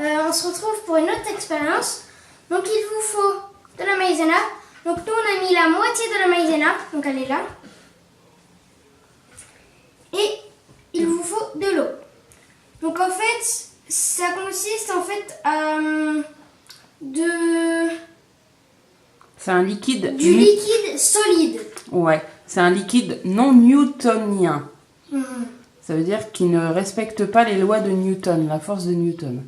on se retrouve pour une autre expérience. Donc il vous faut de la maïzena. Donc nous on a mis la moitié de la maïzena, donc elle est là. Et il vous faut de l'eau. Donc en fait, ça consiste en fait à C'est un liquide. du liquide solide. Ouais, c'est un liquide non newtonien. Mhm. Ça veut dire qu'il ne respecte pas les lois de Newton, la force de Newton.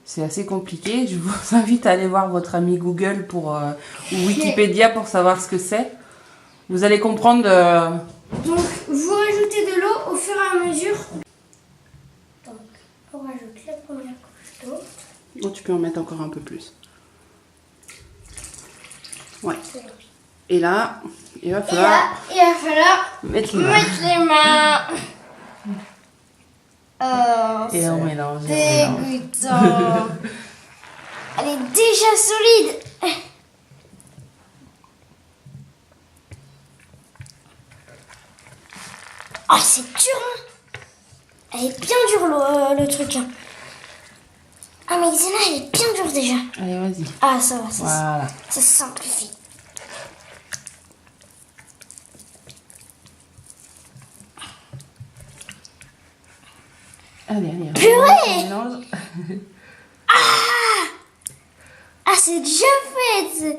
C'est assez compliqué. Je vous invite à aller voir votre ami Google ou Wikipédia pour savoir ce que c'est. Vous allez comprendre. Donc vous rajoutez de l'eau au fur et à mesure. Donc on rajoute la première couche d'eau. Oh, tu peux en mettre encore un peu plus. Ouais. Et là, il va falloir Il va falloir mettre les mains. mettre les mains. Oh, Et on mélange. c'est dégoûtant. Elle est déjà solide. Oh, c'est dur. Hein. Elle est bien dure le truc. Hein. Ah, mais Xena, elle est bien dure déjà. Allez, vas-y. Ah, ça va, Voilà. ça se simplifie. Allez. Purée. On mélange. Ah, c'est déjà fait.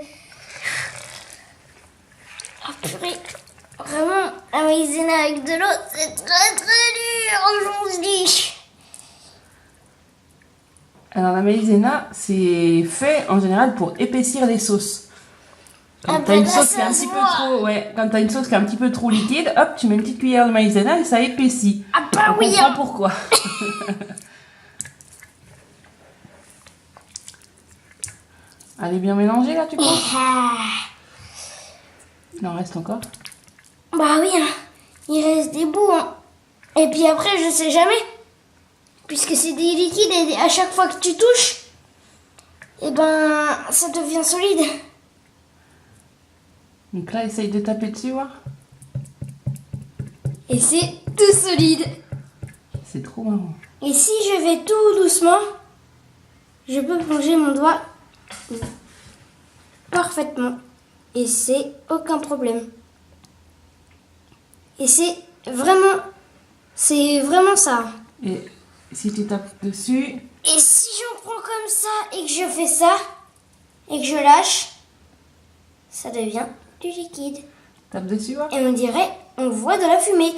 Ah, purée. Vraiment, la maïzena avec de l'eau, c'est très dur, je vous dis. Alors la maïzena, c'est fait en général pour épaissir les sauces. Quand Ah t'as bah une là, sauce qui est ça un se petit peu voit. trop, ouais, quand t'as une sauce qui est un petit peu trop liquide, hop, tu mets une petite cuillère de maïzena et ça épaissit. Ah bah On oui, comprend hein. pourquoi. Allez, bien mélanger là, tu penses? Il en reste encore? Bah oui, hein. Il reste des bouts. Hein. Et puis après, je sais jamais. Puisque c'est des liquides et à chaque fois que tu touches, et ben, ça devient solide. Donc là, essaye de taper dessus, voir. Et c'est tout solide. C'est trop marrant. Et si je vais tout doucement, je peux plonger mon doigt parfaitement. Et c'est aucun problème. Et c'est vraiment ça. Et si tu tapes dessus, Et si j'en prends comme ça et que je fais ça et que je lâche, ça devient du liquide. tape dessus, voir. Et on voit de la fumée.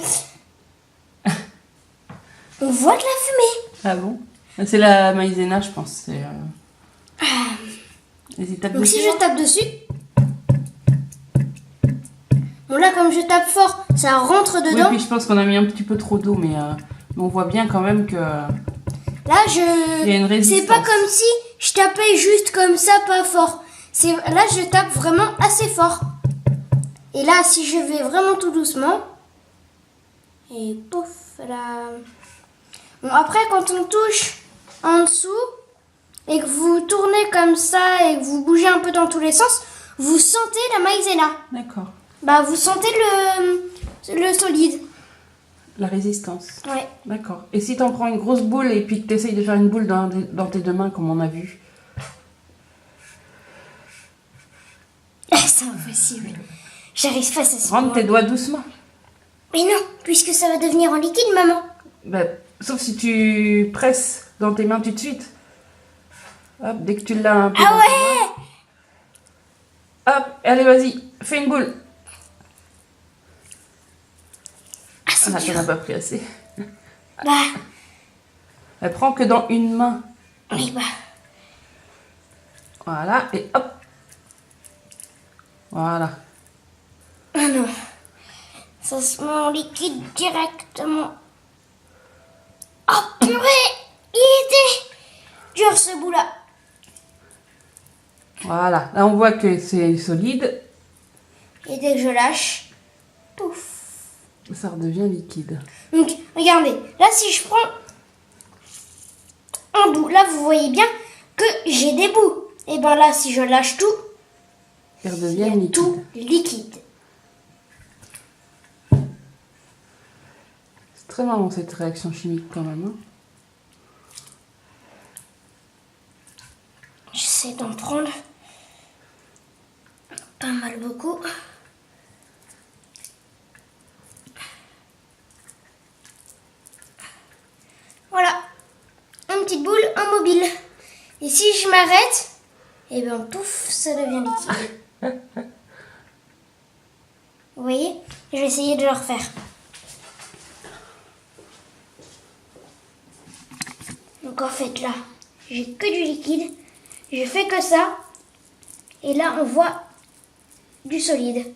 On voit de la fumée. Ah bon? C'est la maïzena, je pense. Vas-y, tape Donc dessus. si je tape dessus, bon là comme je tape fort, ça rentre Oui, dedans. puis je pense qu'on a mis un petit peu trop d'eau, mais on voit bien quand même que... Là Il y a une résistance. c'est pas comme si je tapais juste comme ça, pas fort. Là je tape vraiment assez fort. Et là si je vais vraiment tout doucement, et pouf là. Bon après quand on touche en dessous et que vous tournez comme ça et que vous bougez un peu dans tous les sens, vous sentez la maïzena. D'accord. Bah vous sentez le solide. La résistance. Ouais. D'accord. Et si t'en prends une grosse boule et puis que t'essayes de faire une boule dans tes deux mains, comme on a vu? C'est impossible. J'arrive pas à ça. Rentre tes doigts doucement. Mais non, puisque ça va devenir en liquide, maman. Bah, sauf si tu presses dans tes mains tout de suite. Hop, dès que tu l'as un peu. Ah dans tes ouais. mains. Hop, allez, vas-y, fais une boule. Ah c'est Ah, dur. t'en as pas pris assez. Bah, Elle prend que dans une main. oui bah. Voilà, et hop. Voilà. Ah non. Ça se met en liquide directement. Oh purée, il était dur ce bout-là. Voilà, là on voit que c'est solide. Et dès que je lâche, pouf. Ça redevient liquide. Donc, regardez, là si je prends un bout, là vous voyez bien que j'ai des bouts. Et ben là, si je lâche tout, Il il y redevient a liquide. tout liquide. C'est très marrant cette réaction chimique quand même. Hein. immobile. Et si je m'arrête, et bien pouf, ça devient liquide. Vous voyez? Je vais essayer de le refaire. Donc en fait là, j'ai que du liquide. Je fais que ça. Et là, on voit du solide.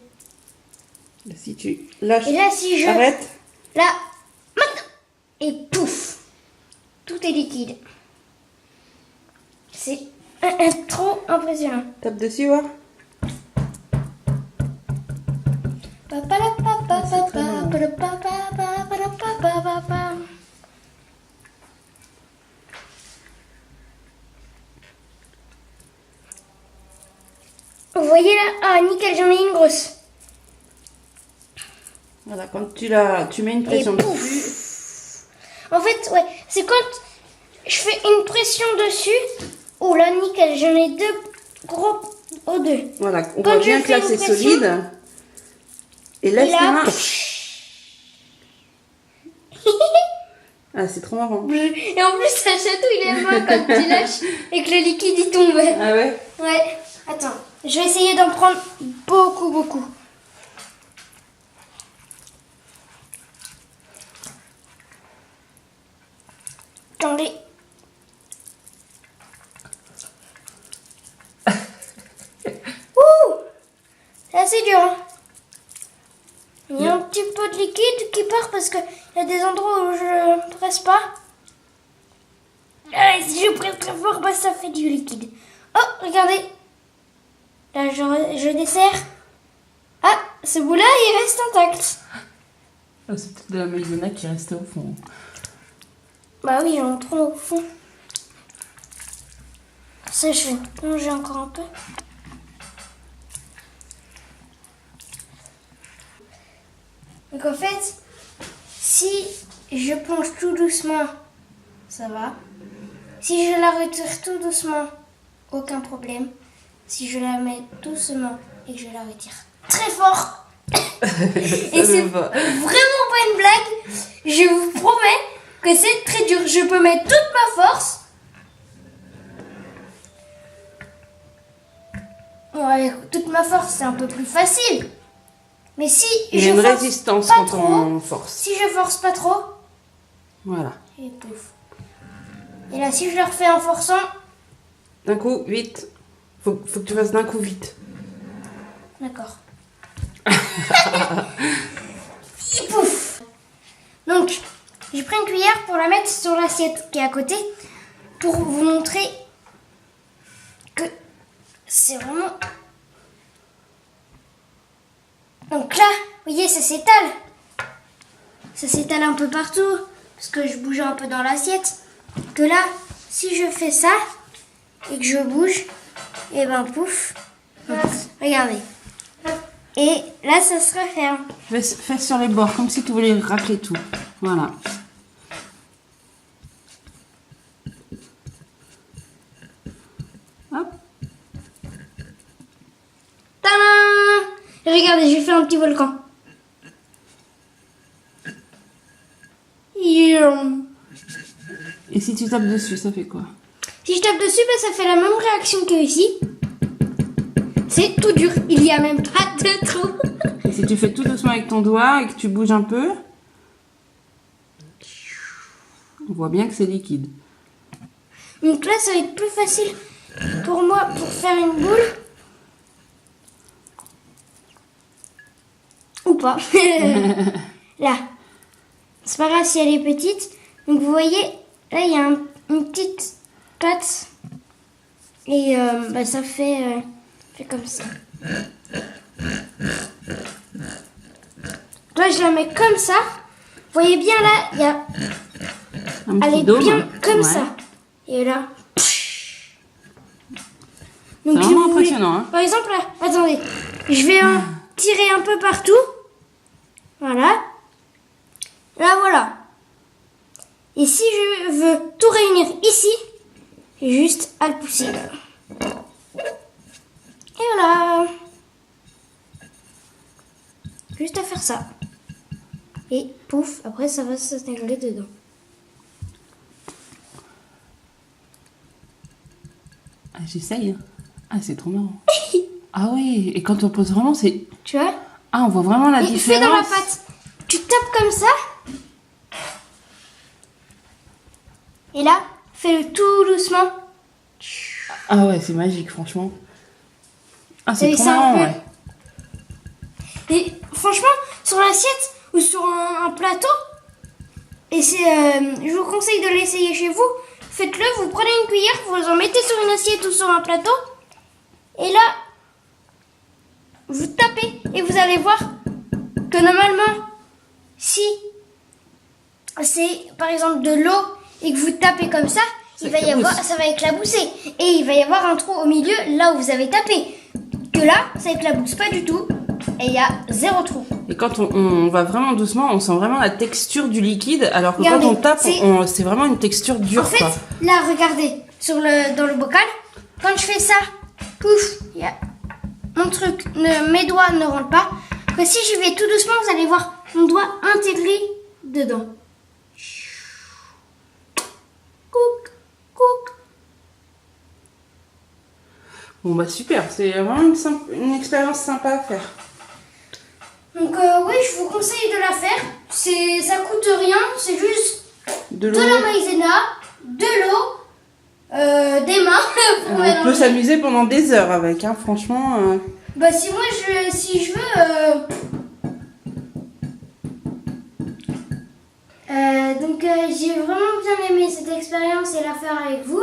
Si tu lâches, Et là, si je... arrête. Là, maintenant. Et pouf. Tout est liquide. C'est trop impressionnant. Tape dessus, voir. Vous voyez là? Ah, nickel, j'en ai une grosse. Voilà, quand tu mets une pression Et pouf. dessus. En fait, ouais, c'est quand je fais une pression dessus. Oh là, nickel, j'en ai deux gros aux deux. Voilà, on Quand voit je bien que fais là une c'est pression, solide. Et laisse Et tes là, mains. Ah, c'est trop marrant. et en plus, ça chatouille les mains quand tu lâches et que le liquide il tombe. Ah ouais? Ouais, attends, je vais essayer d'en prendre beaucoup. Attendez. Ouh, c'est assez dur. Hein. Il y a un petit peu de liquide qui part parce qu'il y a des endroits où je ne presse pas. Et si je presse très fort, bah, ça fait du liquide. Oh, regardez. Là, je desserre. Ah, ce bout-là, il reste intact. Ah, c'est peut-être de la maïzena qui restait au fond. Bah oui, j'en trouve au fond. Ça, je vais plonger encore un peu. Donc en fait, si je plonge tout doucement, ça va. Si je la retire tout doucement, aucun problème. Si je la mets doucement et que je la retire très fort, et c'est vraiment pas une blague, je vous promets que c'est très dur. Je peux mettre toute ma force. Ouais, toute ma force, c'est un peu plus facile. Mais si Il y a je une force résistance pas quand trop, on force. si je force pas trop, Voilà. et pouf. Et là, si je le refais en forçant, D'un coup, vite. Faut que tu fasses d'un coup vite. d'accord. Et pouf. Donc, j'ai pris une cuillère pour la mettre sur l'assiette qui est à côté, pour vous montrer que c'est vraiment... Donc là, vous voyez, ça s'étale. Ça s'étale un peu partout, parce que je bouge un peu dans l'assiette. Que là, si je fais ça, et que je bouge, et ben pouf, regardez. Et là, ça se referme. Fais sur les bords, comme si tu voulais racler tout. Voilà. Hop. Tadam! Regardez, j'ai fait un petit volcan. Yum. Et si tu tapes dessus, ça fait quoi? Si je tape dessus, ben, ça fait la même réaction que ici. C'est tout dur. Il n'y a même pas de trou. Et si tu fais tout doucement avec ton doigt et que tu bouges un peu, on voit bien que c'est liquide. Donc là, ça va être plus facile pour moi pour faire une boule. Ou pas. Là. C'est pas grave si elle est petite. Donc vous voyez, là, il y a une petite patte. Et bah, ça fait comme ça. Là, je la mets comme ça. Vous voyez bien là, il y a... Un Elle petit est dôme. bien comme Ouais. ça. Et là... C'est Donc, si vraiment vous voulez- impressionnant. Hein. Par exemple, là, attendez. Je vais en tirer un peu partout. Voilà. Là, voilà. Et si je veux tout réunir ici, j'ai juste à le pousser. Et voilà. Juste à faire ça. Et pouf, après ça va s'intégrer dedans. j'essaye. Hein. Ah, c'est trop marrant. Ah oui, et quand on pose vraiment, c'est... Tu vois? Ah, on voit vraiment la Et différence. fais dans la pâte. Tu tapes comme ça. Et là, fais-le tout doucement. Ah ouais, c'est magique, franchement. Ah, c'est Et trop ça, marrant, un peu. ouais. Et franchement, sur l'assiette ou sur un plateau, et je vous conseille de l'essayer chez vous. Faites-le, vous prenez une cuillère, vous en mettez sur une assiette ou sur un plateau. Et là, vous tapez et vous allez voir que normalement, si c'est par exemple de l'eau et que vous tapez comme ça, ça va éclabousser. Et il va y avoir un trou au milieu là où vous avez tapé. Que là, ça éclabousse pas du tout. Et il y a 0 trou. Et quand on va vraiment doucement, on sent vraiment la texture du liquide, alors que Regardez, quand on tape, c'est vraiment une texture dure. En fait, quoi. là, regardez, dans le bocal, quand je fais ça, pouf, il y a mon truc, mes doigts ne rentrent pas. Mais si je vais tout doucement, vous allez voir mon doigt intégré dedans. Couc, couc. Bon bah super, c'est vraiment une expérience sympa à faire. Donc oui, je vous conseille de la faire. Ça coûte rien, c'est juste De de la maïzena, de l'eau, des mains. pour On mélanger. peut s'amuser pendant des heures avec, hein, franchement. Bah si je veux. Donc j'ai vraiment bien aimé cette expérience et la faire avec vous.